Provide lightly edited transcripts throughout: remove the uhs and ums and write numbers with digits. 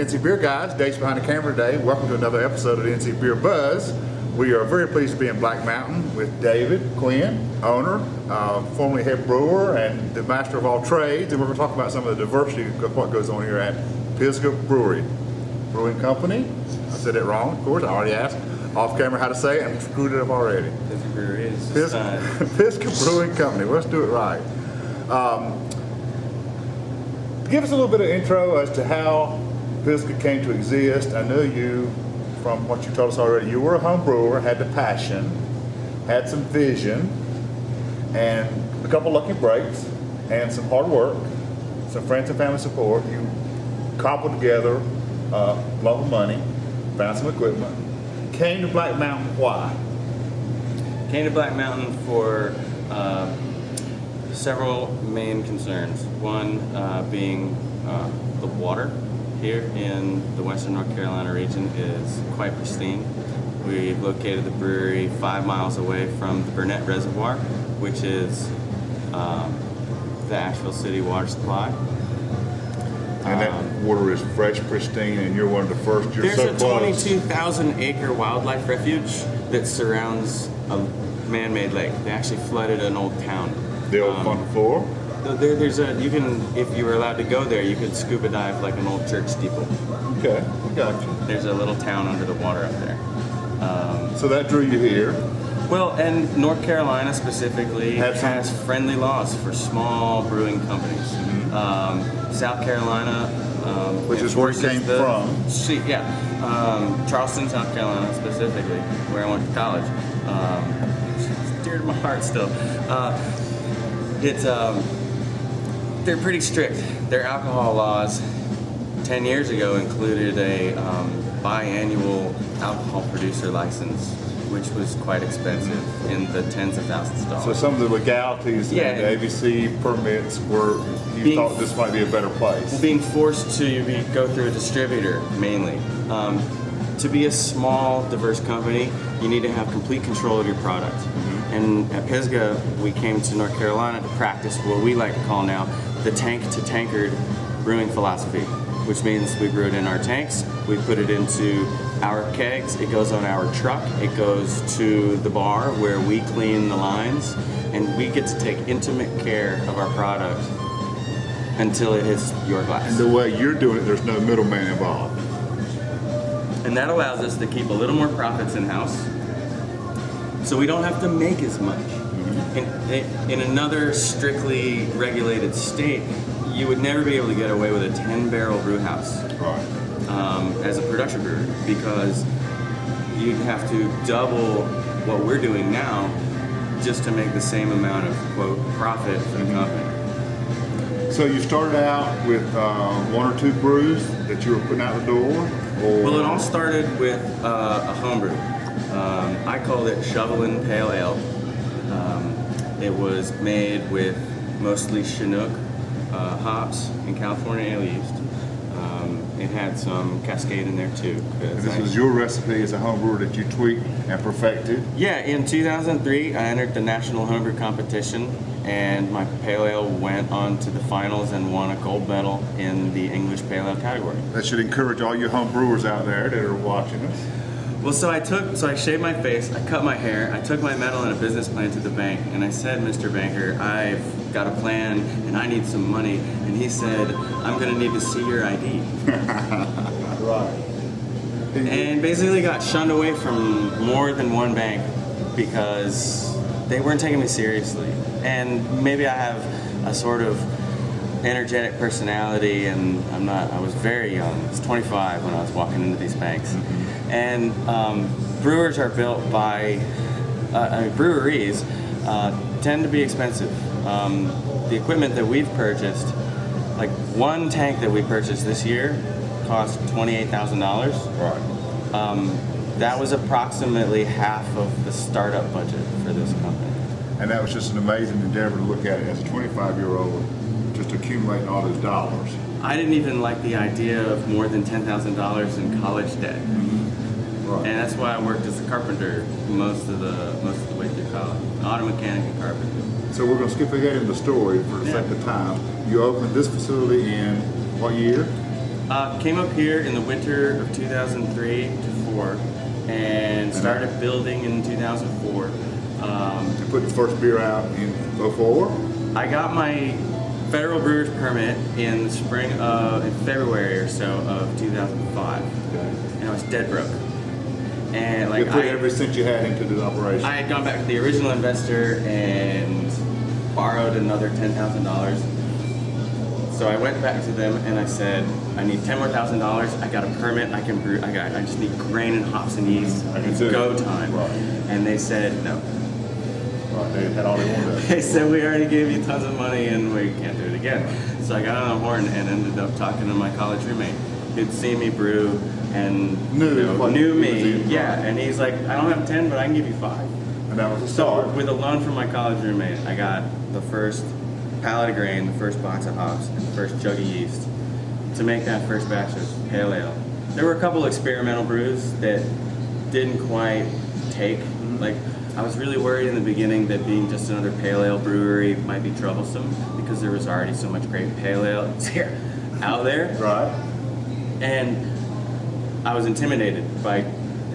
NC Beer Guys. Dave's behind the camera today. Welcome to another episode of NC Beer Buzz. We are very pleased to be in Black Mountain with David Quinn, owner, formerly head brewer, and the master of all trades. And we're going to talk about some of the diversity of what goes on here at Pisgah Brewing Company. I said it wrong, of course. I already asked off camera how to say it and screwed it up already. Pisgah Brewing Company. Let's do it right. Give us a little bit of intro as to how Pisgah came to exist. I know you, from what you told us already, you were a home brewer, had the passion, had some vision, and a couple lucky breaks, and some hard work, some friends and family support. You cobbled together a lot of money, found some equipment, came to Black Mountain. Why? Came to Black Mountain for several main concerns. One being the water here in the western North Carolina region is quite pristine. We've located the brewery 5 miles away from the Burnett Reservoir, which is the Asheville City water supply. And that water is fresh, pristine, and you're one of the first. There's a 22,000 acre wildlife refuge that surrounds a man-made lake. They actually flooded an old town. The old front floor? There's you can, if you were allowed to go there, you could scuba dive like an old church steeple. Okay, gotcha. There's a little town under the water up there. So that drew you here? Well, and North Carolina specifically has friendly laws for small brewing companies. Mm-hmm. South Carolina, which is where it came from. Charleston, South Carolina specifically, where I went to college. It's dear to my heart still. They're pretty strict. Their alcohol laws 10 years ago included a biannual alcohol producer license, which was quite expensive, in the tens of thousands of dollars. So some of the legalities and the ABC permits were, you thought this might be a better place. Being forced to go through a distributor, mainly. To be a small, diverse company, you need to have complete control of your product. And at Pisgah, we came to North Carolina to practice what we like to call now the tank-to-tankard brewing philosophy, which means we brew it in our tanks, we put it into our kegs, it goes on our truck, it goes to the bar where we clean the lines, and we get to take intimate care of our product until it hits your glass. And the way you're doing it, there's no middleman involved. And that allows us to keep a little more profits in-house, so we don't have to make as much. In another strictly regulated state, you would never be able to get away with a 10-barrel brew house as a production brewer, because you'd have to double what we're doing now just to make the same amount of, quote, profit for the company. So you started out with 1 or 2 brews that you were putting out the door? Or? Well, it all started with a homebrew. I called it Shovelin Pale Ale. It was made with mostly Chinook hops and California ale yeast. It had some Cascade in there too. And this was your recipe as a home brewer that you tweaked and perfected? Yeah, in 2003 I entered the National Homebrew Competition, and my Pale Ale went on to the finals and won a gold medal in the English Pale Ale category. That should encourage all you home brewers out there that are watching us. Well, so I shaved my face, I cut my hair, I took my medal and a business plan to the bank, and I said, Mr. Banker, I've got a plan and I need some money. And he said, I'm going to need to see your ID. Right. And basically got shunned away from more than one bank because they weren't taking me seriously. And maybe I have a sort of energetic personality, and I was very young. I was 25 when I was walking into these banks. And brewers are built by, breweries tend to be expensive. The equipment that we've purchased, like one tank that we purchased this year cost $28,000. Right. That was approximately half of the startup budget for this company. And that was just an amazing endeavor to look at it as a 25-year-old, just accumulating all those dollars. I didn't even like the idea of more than $10,000 in college debt. Right. And that's why I worked as a carpenter most of the way through college. Auto mechanic and carpenter. So we're going to skip ahead in the story for the sake of time. You opened this facility in what year? Came up here in the winter of 2003 to 4 and started building in 2004. You put the first beer out in 2004? I got my federal brewer's permit in the spring of, in February or so of 2005. Okay. And I was dead broke. And like you put every cent you had into the operation. I had gone back to the original investor and borrowed another $10,000. So I went back to them and I said, I need $10,000 more. I got a permit. I can brew. I just need grain and hops and yeast. It's go time. Right. And they said no. Right. They had all they wanted. They said we already gave you tons of money and we can't do it again. So I got on the horn and ended up talking to my college roommate who'd seen me brew and knew me. Yeah, and he's like, I don't have 10, but I can give you 5. And that was the start. So with a loan from my college roommate, I got the first pallet of grain, the first box of hops, and the first jug of yeast to make that first batch of pale ale. There were a couple experimental brews that didn't quite take. Like, I was really worried in the beginning that being just another pale ale brewery might be troublesome because there was already so much great pale ale out there. Right. And I was intimidated by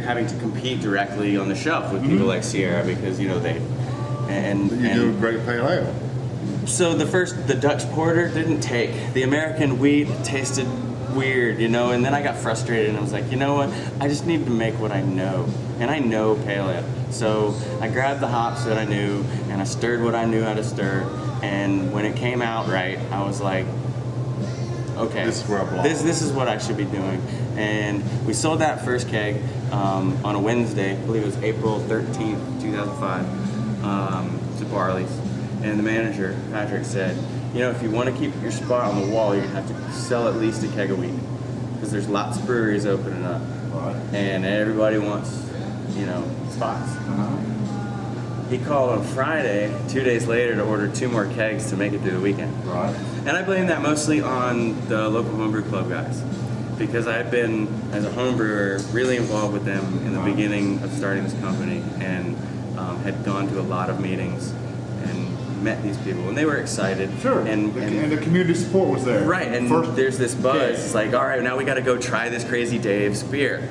having to compete directly on the shelf with people like Sierra because, you know, they... And you do a great pale ale. So the Dutch Porter didn't take. The American wheat tasted weird, you know, and then I got frustrated and I was like, you know what, I just need to make what I know. And I know pale ale. So I grabbed the hops that I knew and I stirred what I knew how to stir. And when it came out right, I was like, okay, this is where I belong. This is what I should be doing. And we sold that first keg on a Wednesday, I believe it was April 13th, 2005, to Barley's. And the manager, Patrick, said, you know, if you want to keep your spot on the wall, you're going to have to sell at least a keg a week. Because there's lots of breweries opening up. Right. And everybody wants, you know, spots. He called on Friday, 2 days later, to order 2 more kegs to make it through the weekend. Right. And I blame that mostly on the local homebrew club guys. Because I've been, as a home brewer, really involved with them in the beginning of starting this company and had gone to a lot of meetings and met these people, and they were excited. Sure, and the community support was there. Right, and there's this buzz. It's like, all right, now we got to go try this Crazy Dave's beer.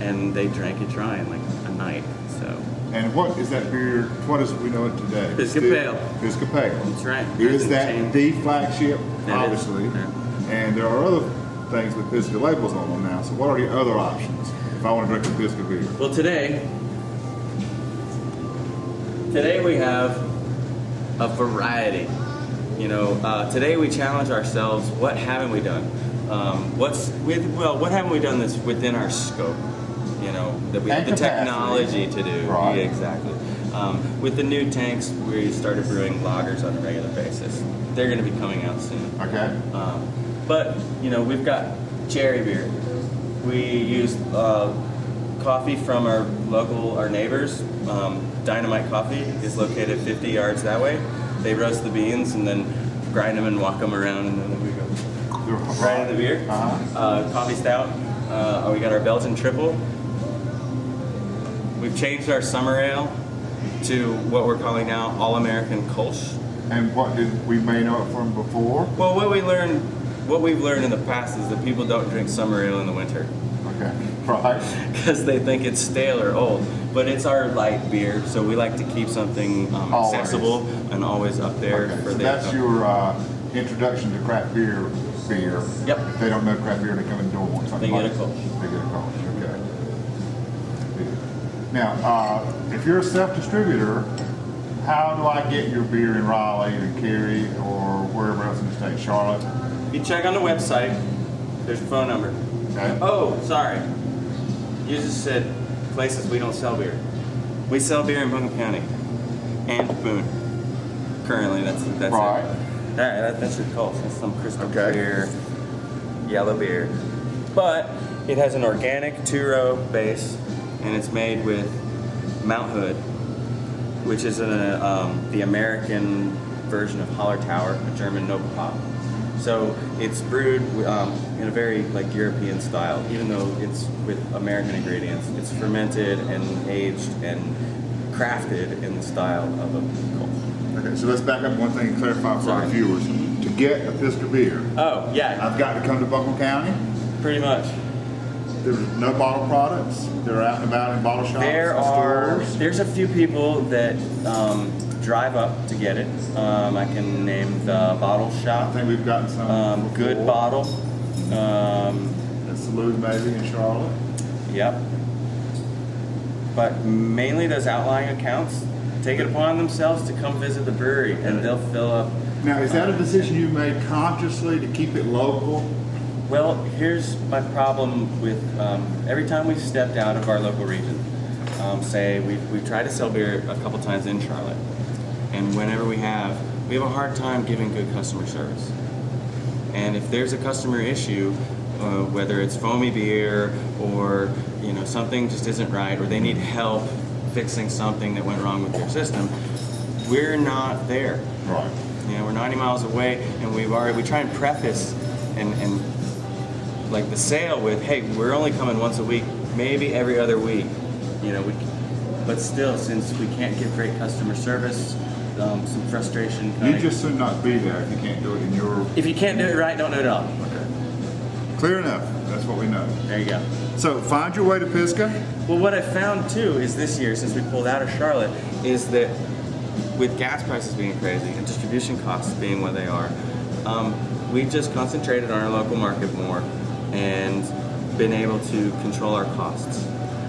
And they drank it dry in like a night, so. And what is that beer, what is we know it today? Pisgah Pale. Pisgah Pale. That's right. Is that the flagship, obviously? Yeah. And there are other things with Pisgah labels on them now, so what are the other options if I want to drink a Pisgah beer? Well, today we have a variety. You know, today we challenge ourselves. What haven't we done? What haven't we done that's within our scope? You know, that we have the technology to do. Right. Yeah, exactly. With the new tanks, we started brewing lagers on a regular basis. They're going to be coming out soon. Okay. But you know, we've got cherry beer. We used coffee from our neighbors. Dynamite Coffee is located 50 yards that way. They roast the beans and then grind them and walk them around, and then we go right in the beer. Coffee stout. We got our Belgian triple. We've changed our summer ale to what we're calling now All-American Kolsch. And what did we may know it from before? Well, what we've learned in the past is that people don't drink summer ale in the winter. Okay, right. Because they think it's stale or old. But it's our light beer, so we like to keep something accessible and always up there. Okay, for so that's your introduction to craft beer. Yep. If they don't know craft beer, they come in the door and want something. They get a Kolsch. They get a Kolsch, okay. Now, if you're a self-distributor, how do I get your beer in Raleigh or Cary or wherever else in the state, Charlotte? You check on the website. There's a phone number. Okay. Oh, sorry. You just said places we don't sell beer. We sell beer in Buncombe County and Boone. Currently, that's right. it. All right, that's your Kolsch. That's some crystal clear yellow beer. But it has an organic 2-row base, and it's made with Mount Hood, which is the American version of Hallertauer, a German noble hop. So it's brewed in a very like European style, even though it's with American ingredients. It's fermented and aged and crafted in the style of a Kolsch. Okay, so let's back up one thing and clarify for our viewers. To get a Pisgah beer, oh yeah, I've got to come to Buncombe County. Pretty much. There's no bottle products. They're out and about in bottle shops. There's a few people that drive up to get it. I can name the Bottle Shop. I think we've gotten some. Good Bottle. Salute maybe in Charlotte. Yep. But mainly those outlying accounts take it upon themselves to come visit the brewery, and they'll fill up. Now, is that a decision you made consciously to keep it local? Well, here's my problem with every time we've stepped out of our local region. Say we've tried to sell beer a couple times in Charlotte, and whenever we have a hard time giving good customer service. And if there's a customer issue, whether it's foamy beer or something just isn't right, or they need help fixing something that went wrong with their system, we're not there. Right. We're 90 miles away, and we try and preface and like the sale with, hey, we're only coming once a week, maybe every other week. But still, since we can't give great customer service, some frustration. You just should not be there if you can't do it in your. If you can't do it right, don't do it at all. Okay. Clear enough. That's what we know. There you go. So find your way to Pisgah. Well, what I found too is this year, since we pulled out of Charlotte, is that with gas prices being crazy and distribution costs being what they are, we've just concentrated on our local market more and been able to control our costs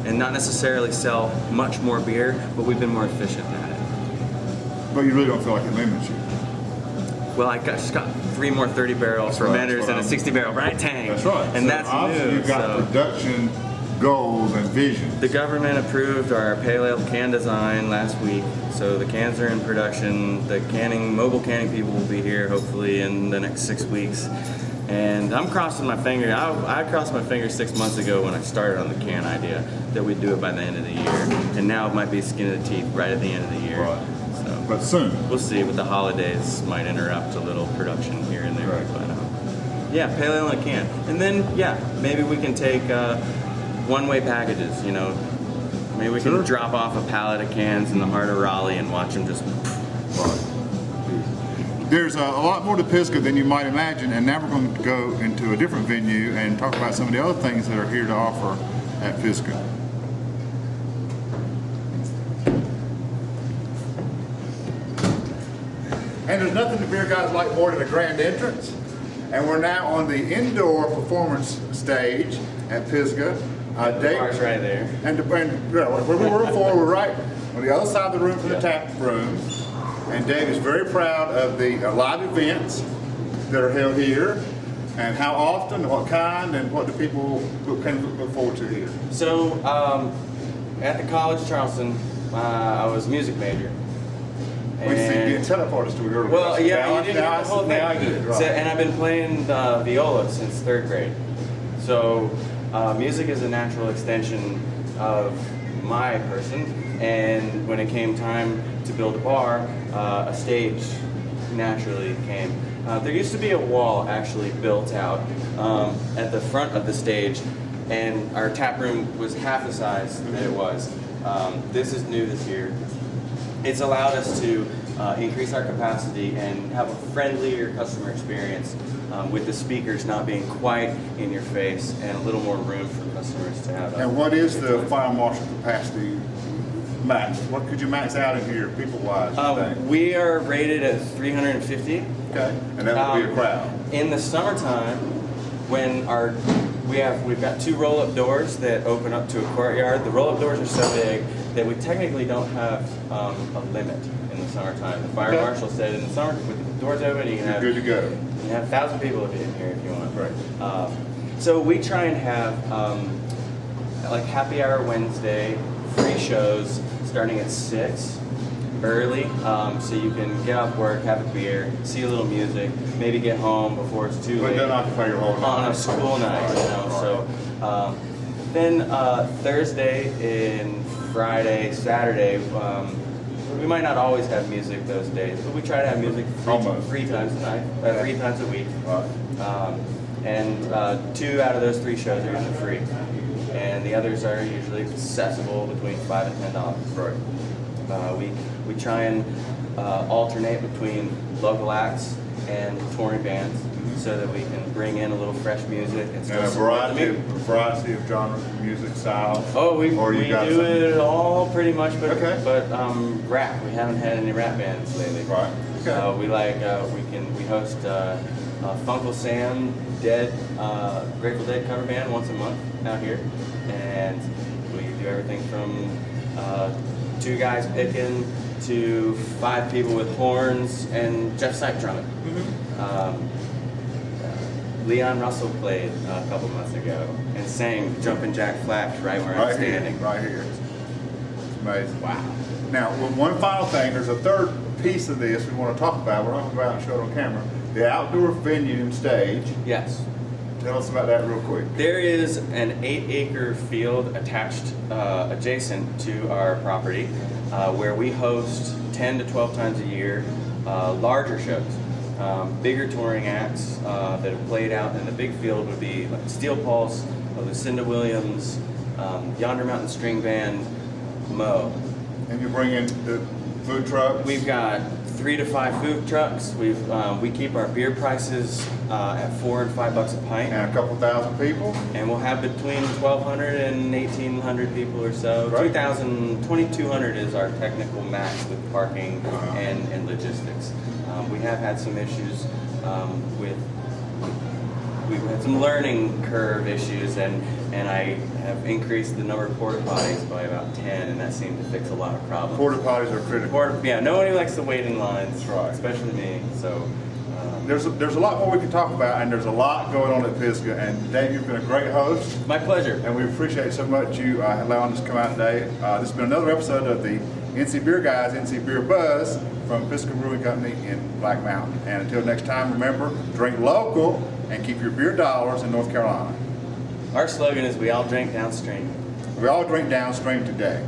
and not necessarily sell much more beer, but we've been more efficient at it. But you really don't feel like it limits you. Well, I just got 3 more 30-barrel fermenters and a 60-barrel bright tank. That's right. And so that's obviously new. You've got production goals and visions. The government approved our pale ale can design last week, so the cans are in production. The mobile canning people will be here hopefully in the next 6 weeks. And I'm crossing my finger. I crossed my finger 6 months ago when I started on the can idea that we'd do it by the end of the year. And now it might be skin of the teeth right at the end of the year. Right. But soon. We'll see, but the holidays might interrupt a little production here and there. Right. But yeah, pale ale in a can. And then, maybe we can take one-way packages, Maybe we can drop off a pallet of cans in the heart of Raleigh and watch them just... There's a lot more to Pisgah than you might imagine, and now we're going to go into a different venue and talk about some of the other things that are here to offer at Pisgah. And there's nothing the beer guys like more than a grand entrance. And we're now on the indoor performance stage at Pisgah. The bar's right there. And where we were before, we're right on the other side of the room from the tap room. And Dave is very proud of the live events that are held here, and how often, what kind, and what do people can look forward to here. So, at the College of Charleston, I was a music major. We see you teleport us to earlier. Well, yeah, you did the whole thing. Now I get it, right. So, and I've been playing viola since 3rd grade. So, music is a natural extension of my person, and when it came time to build a bar, a stage naturally came. There used to be a wall actually built out at the front of the stage, and our tap room was half the size that it was. This is new this year. It's allowed us to increase our capacity and have a friendlier customer experience with the speakers not being quite in your face, and a little more room for customers to have. And what is the fire marshal capacity max? What could you max out in here, people-wise? We are rated at 350. Okay, and that would be a crowd. In the summertime, when we've got 2 roll-up doors that open up to a courtyard. The roll-up doors are so big that we technically don't have a limit in the summertime. The fire marshal said in the summer, with the doors open, you can have good to go. You can have 1,000 people in here if you want. Right. So we try and have like happy hour Wednesday, free shows starting at 6. Early, so you can get off work, have a beer, see a little music, maybe get home before it's too late. But don't occupy your whole night. On a school night, So then Thursday and Friday, Saturday, we might not always have music those days, but we try to have music 3 times a night, 3 times a week. And 2 out of those 3 shows are usually free, and the others are usually accessible between $5 and $10. Right. We try and alternate between local acts and touring bands. so that we can bring in a little fresh music and And still a support the variety of genres, music styles. Oh, we Or you got do some- it all pretty much, but Okay. rap. We haven't had any rap bands lately. Right. Okay. We host Funkle Sam Dead Grateful Dead cover band once a month out here, and we do everything from 2 guys picking to 5 people with horns and Jeff Sipe drumming. Leon Russell played a couple months ago and sang Jumpin' Jack Flash right where I'm standing. Right here. It's amazing. Wow. Now, one final thing, there's a third piece of this we want to talk about. We're not going to go out and show it on camera. The outdoor venue and stage. Yes. Tell us about that real quick. There is an 8-acre field attached, adjacent to our property, where we host 10 to 12 times a year larger shows. Bigger touring acts that have played out in the big field would be like Steel Pulse, Lucinda Williams, Yonder Mountain String Band, Mo. And you bring in the food trucks? We've got 3 to 5 food trucks. We keep our beer prices at $4 and $5 a pint. And a couple thousand people? And we'll have between 1,200 and 1,800 people or so. Right. 2,200 is our technical max with parking and logistics. We have had some issues we've had some learning curve issues, and I have increased the number of porta potties by about 10, and that seemed to fix a lot of problems. Porta potties are critical. Yeah, nobody likes to wait in lines, That's right. especially me. So There's a lot more we can talk about, and there's a lot going on at Pisgah. And Dave, you've been a great host. My pleasure. And we appreciate so much you allowing us to come out today. This has been another episode of the NC Beer Guys, NC Beer Buzz from Pisgah Brewing Company in Black Mountain. And until next time, remember, drink local and keep your beer dollars in North Carolina. Our slogan is "We all drink downstream." We all drink downstream today.